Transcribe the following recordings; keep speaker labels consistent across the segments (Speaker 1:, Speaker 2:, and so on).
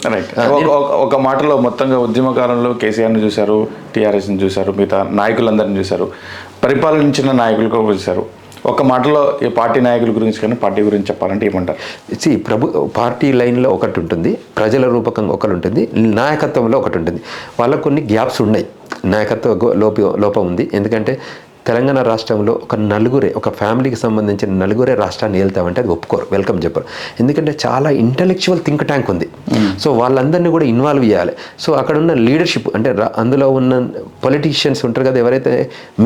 Speaker 1: Right. ఒక మాటలో మొత్తంగా ఉద్యమకాలంలో కేసీఆర్ని చూశారు, టీఆర్ఎస్ని చూశారు, మిగతా నాయకులందరినీ చూశారు, పరిపాలించిన నాయకులు కూడా చూశారు. ఒక మాటలో ఈ పార్టీ నాయకుల గురించి కానీ పార్టీ గురించి చెప్పాలంటే ఏమంటారు?
Speaker 2: పార్టీ లైన్లో ఒకటి ఉంటుంది, ప్రజల రూపకంగా ఒకటి ఉంటుంది, నాయకత్వంలో ఒకటి ఉంటుంది. వాళ్ళకు కొన్ని గ్యాప్స్ ఉన్నాయి, నాయకత్వ లోపం ఉంది. ఎందుకంటే తెలంగాణ రాష్ట్రంలో ఒక ఫ్యామిలీకి సంబంధించిన నలుగురే రాష్ట్రాన్ని వెళ్తామంటే అది ఒప్పుకోరు, వెల్కమ్ చెప్పరు. ఎందుకంటే చాలా ఇంటలెక్చువల్ థింక్ ట్యాంక్ ఉంది. సో వాళ్ళందరినీ కూడా ఇన్వాల్వ్ చేయాలి. సో అక్కడ ఉన్న లీడర్షిప్ అంటే అందులో ఉన్న పొలిటీషియన్స్ ఉంటారు కదా, ఎవరైతే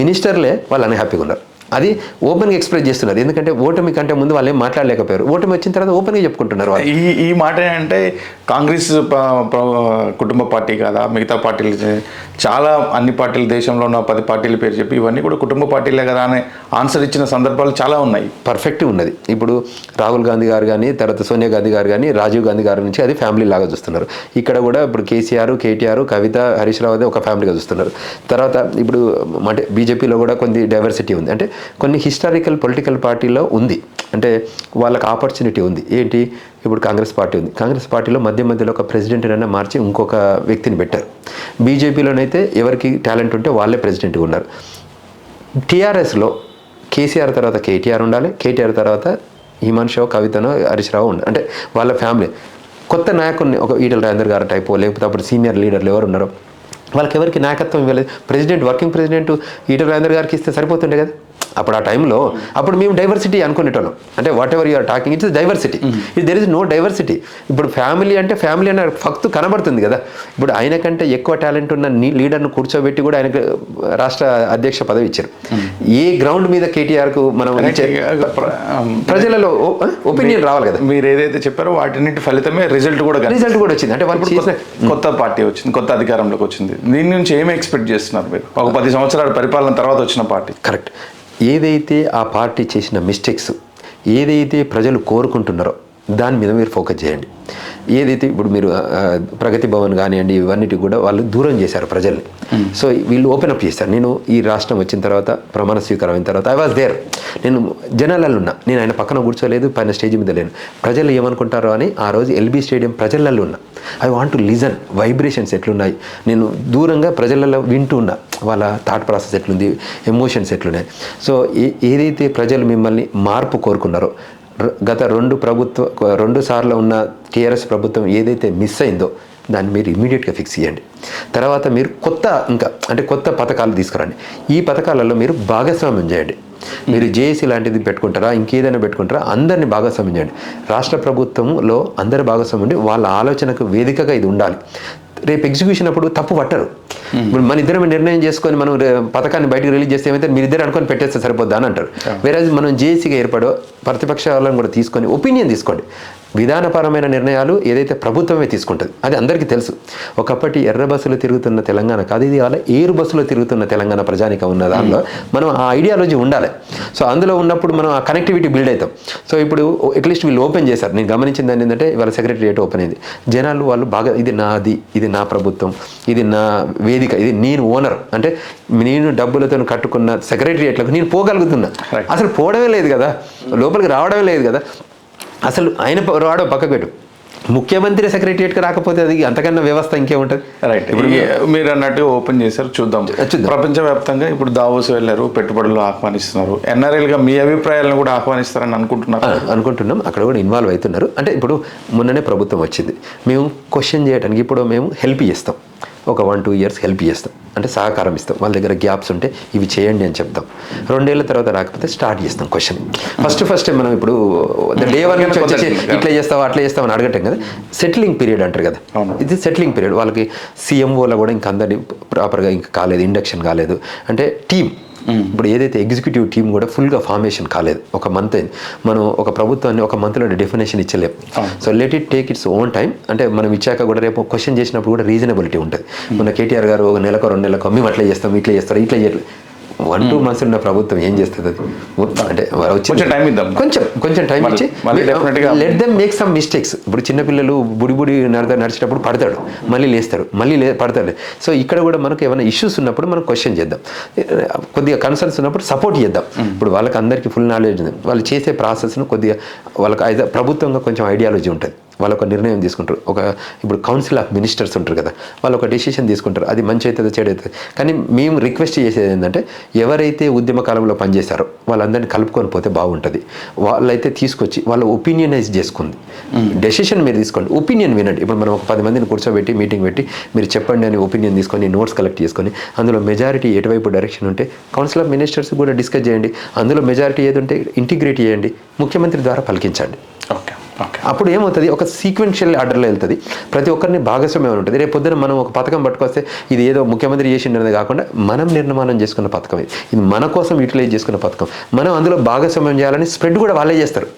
Speaker 2: మినిస్టర్లే వాళ్ళు అన్హ్యాపీగా ఉన్నారు. అది ఓపెన్గా ఎక్స్ప్రెస్ చేస్తున్నారు. ఎందుకంటే ఓటమి కంటే ముందు వాళ్ళు ఏం మాట్లాడలేకపోయారు, ఓటమి వచ్చిన తర్వాత ఓపెన్గా చెప్పుకుంటున్నారు.
Speaker 1: ఈ మాట అంటే కాంగ్రెస్ కుటుంబ పార్టీ కాదా, మిగతా పార్టీలు చాలా అన్ని పార్టీలు దేశంలో ఉన్న 10 పార్టీల పేరు చెప్పి ఇవన్నీ కూడా కుటుంబ పార్టీలే కదా అని ఆన్సర్ ఇచ్చిన సందర్భాలు చాలా ఉన్నాయి.
Speaker 2: పర్ఫెక్ట్ ఉన్నది. ఇప్పుడు రాహుల్ గాంధీ గారు కానీ, తర్వాత సోనియా గాంధీ గారు కానీ, రాజీవ్ గాంధీ గారి నుంచి అది ఫ్యామిలీ లాగా చూస్తున్నారు. ఇక్కడ కూడా ఇప్పుడు కేసీఆర్, కేటీఆర్, కవిత, హరీష్ రావు ఒక ఫ్యామిలీగా చూస్తున్నారు. తర్వాత ఇప్పుడు అంటే బీజేపీలో కూడా కొన్ని డైవర్సిటీ ఉంది. అంటే కొన్ని హిస్టారికల్ పొలిటికల్ పార్టీలో ఉంది, అంటే వాళ్ళకి ఆపర్చునిటీ ఉంది. ఏంటి, ఇప్పుడు కాంగ్రెస్ పార్టీ ఉంది, కాంగ్రెస్ పార్టీలో మధ్యలో ఒక ప్రెసిడెంట్నైనా మార్చి ఇంకొక వ్యక్తిని పెట్టారు. బీజేపీలోనైతే ఎవరికి టాలెంట్ ఉంటే వాళ్ళే ప్రెసిడెంట్గా ఉన్నారు. టీఆర్ఎస్లో కేసీఆర్ తర్వాత కేటీఆర్ ఉండాలి, కేటీఆర్ తర్వాత హిమాన్ షో, కవితనో, హరీష్ రావు ఉండాలి. అంటే వాళ్ళ ఫ్యామిలీ కొత్త నాయకుడిని ఒక ఈటల రాజేందర్ గారు టైపు, లేకపోతే అప్పుడు సీనియర్ లీడర్లు ఎవరు ఉన్నారో వాళ్ళకి ఎవరికి నాయకత్వం ఇవ్వలేదు. President, working president Etela Rajender గారికి ఇస్తే సరిపోతుండే కదా. అప్పుడు ఆ టైంలో అప్పుడు మేము డైవర్సిటీ అనుకునేటోళ్ళం. అంటే whatever you are talking it's diversity, there is no diversity. ఇప్పుడు ఫ్యామిలీ అంటే ఫ్యామిలీ అనే ఫక్తు కనబడుతుంది కదా. ఇప్పుడు ఆయన కంటే ఎక్కువ టాలెంట్ ఉన్న లీడర్ను కూర్చోబెట్టి కూడా ఆయనకు రాష్ట్ర అధ్యక్ష పదవి ఇచ్చారు. ఏ గ్రౌండ్ మీద కేటీఆర్కు మనం ప్రజలలో ఒపీనియన్ రావాలి కదా.
Speaker 1: మీరు ఏదైతే చెప్పారో వాటిన్నింటి ఫలితమే రిజల్ట్ కూడా
Speaker 2: వచ్చింది. అంటే వాళ్ళు చేసిన
Speaker 1: కొత్త పార్టీ వచ్చింది, కొత్త అధికారంలోకి వచ్చింది. దీని నుంచి ఏమి ఎక్స్పెక్ట్ చేస్తున్నారు మీరు? ఒక 10 సంవత్సరాల పరిపాలన తర్వాత వచ్చిన పార్టీ.
Speaker 2: కరెక్ట్. ఏదైతే ఆ పార్టీ చేసిన మిస్టేక్స్, ఏదైతే ప్రజలు కోరుకుంటున్నారో దాని మీద మీరు ఫోకస్ చేయండి. ఏదైతే ఇప్పుడు మీరు ప్రగతి భవన్ కానివ్వండి, ఇవన్నిటి కూడా వాళ్ళు దూరం చేశారు ప్రజల్ని. సో వీళ్ళు ఓపెన్ అప్ చేశారు. నేను ఈ రాష్ట్రం వచ్చిన తర్వాత, ప్రమాణ స్వీకారం అయిన తర్వాత ఐ వాజ్ దేర్, నేను జనాలలో ఉన్నా, నేను ఆయన పక్కన కూర్చోలేదు, పైన స్టేజ్ మీద లేను. ప్రజలు ఏమనుకుంటారో అని ఆ రోజు ఎల్బీ స్టేడియం ప్రజలలో ఉన్నా. I want to listen, vibrations ఎట్లున్నాయి, నేను దూరంగా ప్రజలలో వింటూ ఉన్నా, వాళ్ళ థాట్ ప్రాసెస్ ఎట్లుంది, ఎమోషన్స్ ఎట్లున్నాయి. సో ఏదైతే ప్రజలు మిమ్మల్ని మార్పు కోరుకున్నారో, గత 2 సార్లు ఉన్న టీఆర్ఎస్ ప్రభుత్వం ఏదైతే మిస్ అయిందో దాన్ని మీరు ఇమీడియట్గా ఫిక్స్ చేయండి. తర్వాత మీరు కొత్త పథకాలు తీసుకురండి. ఈ పథకాలలో మీరు భాగస్వామ్యం చేయండి. మీరు జేఏసీ లాంటిది పెట్టుకుంటారా, ఇంకేదైనా పెట్టుకుంటారా, అందరినీ భాగస్వామ్యం చేయండి. రాష్ట్ర ప్రభుత్వంలో అందరి భాగస్వామ్యం ఉండి వాళ్ళ ఆలోచనకు వేదికగా ఇది ఉండాలి. రేపు ఎగ్జిక్యూషన్ అప్పుడు తప్పు పట్టరు. ఇప్పుడు మన ఇద్దరం నిర్ణయం చేసుకొని మనం పథకాన్ని బయటకు రిలీజ్ చేస్తే ఏమైతే మీరు ఇద్దరు అనుకొని పెట్టేస్తే సరిపోద్దా అని అంటారు. వేరే మనం జేఏసీగా ఏర్పడో ప్రతిపక్షాలను కూడా తీసుకొని ఒపీనియన్ తీసుకోండి. విధానపరమైన నిర్ణయాలు ఏదైతే ప్రభుత్వమే తీసుకుంటుంది అది అందరికీ తెలుసు. ఒకప్పటి ఎర్ర బస్సులో తిరుగుతున్న తెలంగాణ కాదు, ఇది వాళ్ళ ఏరు బస్సులో తిరుగుతున్న తెలంగాణ ప్రజానిక ఉన్న దానిలో మనం ఆ ఐడియాలజీ ఉండాలి. సో అందులో ఉన్నప్పుడు మనం ఆ కనెక్టివిటీ బిల్డ్ అవుతాం. సో ఇప్పుడు అట్లీస్ట్ వీళ్ళు ఓపెన్ చేశారు. నేను గమనించింది ఏంటంటే ఇవాళ సెక్రటరియట్ ఓపెన్ అయింది. జనాలు వాళ్ళు బాగా ఇది నాది, ఇది నా ప్రభుత్వం, ఇది నా వేదిక, ఇది నేను ఓనర్, అంటే నేను డబ్బులతో కట్టుకున్న సెక్రటరియట్లకు నేను పోగలుగుతున్నా. అసలు పోవడమే లేదు కదా, లోపలికి రావడమే లేదు కదా. అసలు ఆయన రావడం పక్కకు పెట్టు, ముఖ్యమంత్రి సెక్రటరియట్కి రాకపోతే అది అంతకన్నా వ్యవస్థ ఇంకేముంటుంది.
Speaker 1: రైట్. ఇప్పుడు మీరు అన్నట్టు ఓపెన్ చేశారు, చూద్దాం. ప్రపంచవ్యాప్తంగా ఇప్పుడు దావోస్ వెళ్ళారు, పెట్టుబడులు ఆహ్వానిస్తున్నారు. ఎన్ఆర్ఐలుగా మీ అభిప్రాయాలను కూడా ఆహ్వానిస్తారని
Speaker 2: అనుకుంటున్నాం. అక్కడ కూడా ఇన్వాల్వ్ అవుతున్నారు. అంటే ఇప్పుడు మొన్ననే ప్రభుత్వం వచ్చింది, మేము క్వశ్చన్ చేయడానికి ఇప్పుడు మేము హెల్ప్ చేస్తాం. ఒక 1-2 ఇయర్స్ హెల్ప్ చేస్తాం, అంటే సహకారం ఇస్తాం. వాళ్ళ దగ్గర గ్యాప్స్ ఉంటే ఇవి చేయండి అని చెప్తాం. 2 ఏళ్ళ తర్వాత రాకపోతే స్టార్ట్ చేస్తాం క్వశ్చన్. ఫస్ట్ మనం ఇప్పుడు డే 1 నుంచి వచ్చేసి ఇట్లా చేస్తావా అట్లా చేస్తావు అని అడగటం కదా. సెటిలింగ్ పీరియడ్ అంటారు కదా, ఇది సెటిలింగ్ పీరియడ్. వాళ్ళకి సీఎంఓలో కూడా ఇంకా అందరినీ ప్రాపర్గా ఇంకా కాలేదు, ఇండక్షన్ కాలేదు. అంటే టీమ్ ఇప్పుడు ఏదైతే ఎగ్జిక్యూటివ్ టీం కూడా ఫుల్గా ఫార్మేషన్ కాలేదు. ఒక మంత్ అయింది. మనం ఒక ప్రభుత్వాన్ని ఒక మంత్లో డెఫినేషన్ ఇచ్చలేం. So let it take its own time. అంటే మనం ఇచ్చాక కూడా రేపు క్వశ్చన్ చేసినప్పుడు కూడా రీజనబిలిటీ ఉంటుంది. మన కేటీఆర్ గారు 1 నెలకో 2 నెలలకో మేము అట్లా చేస్తాం, ఇట్లా చేస్తారు, ఇట్లా చేయట్లేదు. 1-2 months ఉన్న ప్రభుత్వం ఏం చేస్తుంది? అది అంటే కొంచెం టైం ఇచ్చి let them make some mistakes. ఇప్పుడు చిన్నపిల్లలు బుడి నడిచేటప్పుడు పడతాడు, మళ్ళీ లేస్తాడు, మళ్ళీ పడతాడు. సో ఇక్కడ కూడా మనకు ఏమైనా ఇష్యూస్ ఉన్నప్పుడు మనం క్వశ్చన్ చేద్దాం, కొద్దిగా కన్సర్న్స్ ఉన్నప్పుడు సపోర్ట్ చేద్దాం. ఇప్పుడు వాళ్ళకి అందరికీ ఫుల్ నాలెడ్జ్ ఉంది, వాళ్ళు చేసే ప్రాసెస్ను కొద్దిగా వాళ్ళకి ప్రభుత్వంగా కొంచెం ఐడియాలజీ ఉంటుంది. వాళ్ళు ఒక నిర్ణయం తీసుకుంటారు. ఇప్పుడు కౌన్సిల్ ఆఫ్ మినిస్టర్స్ ఉంటారు కదా, వాళ్ళు ఒక డెసిషన్ తీసుకుంటారు. అది మంచి అవుతుందో చెడు అవుతుంది. కానీ మేము రిక్వెస్ట్ చేసేది ఏంటంటే, ఎవరైతే ఉద్యమ కాలంలో పనిచేశారో వాళ్ళందరినీ కలుపుకొని పోతే బాగుంటుంది. వాళ్ళైతే తీసుకొచ్చి వాళ్ళ ఒపీనియనైజ్ చేసుకుంది. డెసిషన్ మీరు తీసుకోండి, ఒపీనియన్ వినండి. ఇప్పుడు మనం ఒక 10 మందిని కూర్చోబెట్టి మీటింగ్ పెట్టి మీరు చెప్పండి అని ఒపీనియన్ తీసుకొని నోట్స్ కలెక్ట్ చేసుకొని అందులో మెజారిటీ ఎటువైపు డైరెక్షన్ ఉంటే కౌన్సిల్ ఆఫ్ మినిస్టర్స్ కూడా డిస్కస్ చేయండి. అందులో మెజారిటీ ఏది ఉంటే ఇంటిగ్రేట్ చేయండి, ముఖ్యమంత్రి ద్వారా పలికించండి.
Speaker 1: Okay okay.
Speaker 2: అప్పుడు ఏమవుతుంది, ఒక సీక్వెన్షియల్ ఆర్డర్లో వెళ్తుంది. ప్రతి ఒక్కరిని భాగస్వామ్యం ఉంటుంది. రేపు పొద్దున మనం ఒక పథకం పట్టుకొస్తే ఇది ఏదో ముఖ్యమంత్రి చేసిండేది కాకుండా మనం నిర్మాణం చేసుకున్న పథకం ఇది మన కోసం యూటిలైజ్ చేసుకున్న పథకం. మనం అందులో భాగస్వామ్యం చేయాలని స్ప్రెడ్ కూడా వాళ్ళే చేస్తారు.